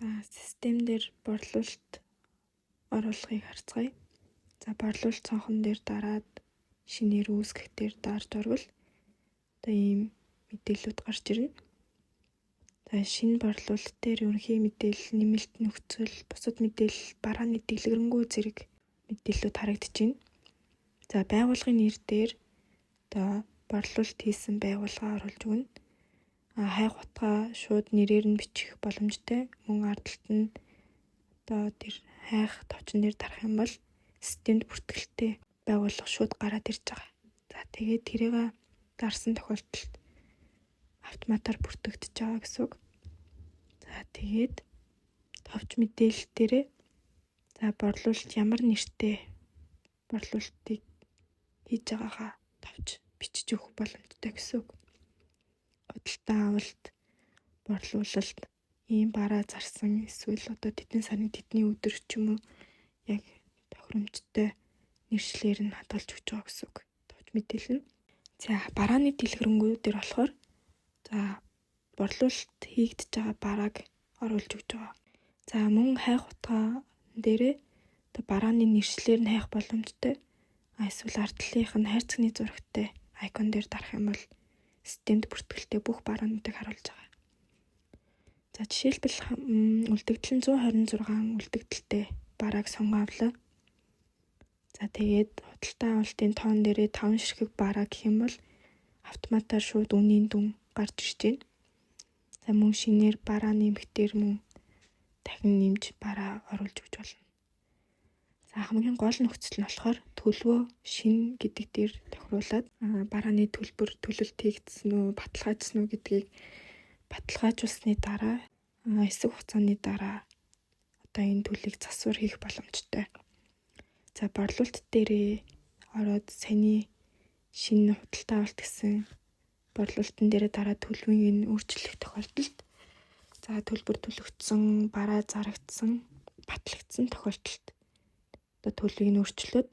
Систем дээр борлуулалт оруулахыг харцгаая. Борлуулалт цонхон дээр дараад шинээр үүсгэх дээр дарж орвол одоо ийм мэдээлэлүүд гарч ирнэ. Шинэ борлуулалт дээр ерөнхий мэдээлэл, нэмэлт нөхцөл, бусад мэдээлэл, барааны дэлгэрэнгүй зэрэг мэдээлэлүүд харагдаж байна. Байгууллагын нэр дээр одоо борлуулалт хийсэн байгууллага оруулж өгнө. Хайх утгаа шууд нэрээр нь бичих боломжтой. Мөн ардталт нь одоо тэр хайх товчон дээр дарах юм бол системд бүртгэлтэй байгууллага шууд гараад ирж байгаа. Тэгээд тэрийг дарсан тохиолдолд автоматар бүртгэгдэж байгаа гэсэн үг. Тэгээд товч мэдээлэл дээрээ борлуулалт ямар нэртэй борлуулалтыг хийж байгаагаа товч бичиж өгөх боломжтой гэсэн үг. Худалдан авалт, борлуулалт, ийм бараа зарсан эсвэл одоо тэдний сарын тэдний өдөр ч юм уу яг тохиромжтой нэршлэр нь хадгалж өгч байгаа гэсэн үг. Товч мэдээлэл нь. Барааны дэлгэрэнгүй дээр болохоор борлуулалт хийгдэж байгаа барааг оруулж өгч байгаа. Мөн хайх утгаа дээрээ одоо барааны нэршлэр нь хайх боломжтой. Эсвэл ардталынх нь хайрцагны зурагтай айкон дээр дарах юм бол системд бүртгэлтэй бүх бараануудыг харуулж байгаа. Жишээлбэл үлдэгдэл нь 126 үлдэгдэлтэй барааг сонгоо авлаа. Тэгээд худалдан авалтын тоон дээрээ 5 ширхэг бараа гэх юм бол автоматар шууд үнийн дүн гарч ирж байна. Мөн шинээр бараа нэмэхтэр мөн дахин нэмж бараа оруулж өгч болно. Хамгийн гол нөхцөл нь болохоор төлөвөө шин гэдэг дээр тохируулаад барааны төлбөр төлөлт хийгдсэн үү, баталгаажсан уу гэдгийг баталгаажуулсны дараа эсрэг хугацааны дараа одоо энэ төлийг засвар хийх боломжтой. Борлуулалт дээрээ ороод саяны шинэ худалдан авалт гэсэн борлуулалтын дээрээ дараа төлөвийг өөрчлөх тохиолдолд төлбөр төлөгдсөн, бараа зарагдсан, батлагдсан тохиолдолд одоо төлөвийг өөрчлөөд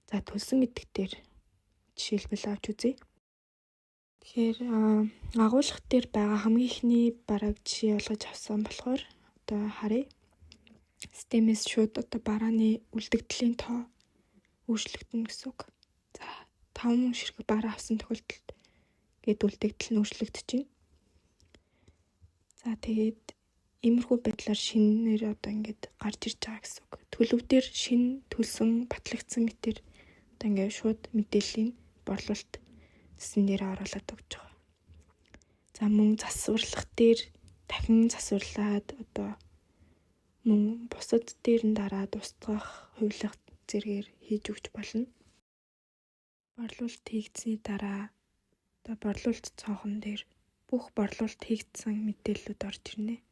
төлсөн гэдэг дээр жишээлбэл авч үзье. Тэгэхээр агуулгах дээр байгаа хамгийн ихний барааг жишээ болгож авсан болохоор одоо харъя. Системээс шууд одоо барааны үлдэгдлийн тоо өөрчлөгдөнө гэсэн үг. 5 ширхэг бараа авсан тохиолдолд үлдэгдэл нь өөрчлөгдөж байна. Тэгээд иймэрхүү байдлаар шинээр одоо ингээд гарч ирж байгаа гэсэн үг. Төлөв дээр шинэ төлсөн, батлагдсан гэтэр одоо ингээд шууд мэдээллийг борлуулалт гэсэн дээр оруулаад өгч байгаа. Мөн засварлах дээр дахин засварлаад одоо мөн бусад дээр нь дараад устгах, хувилах зэргээр хийж өгч болно. Борлуулалт хийгдсэний дараа одоо борлуулалт цонхон дээр бүх борлуулалт хийгдсэн мэдээллүүд орж ирнэ.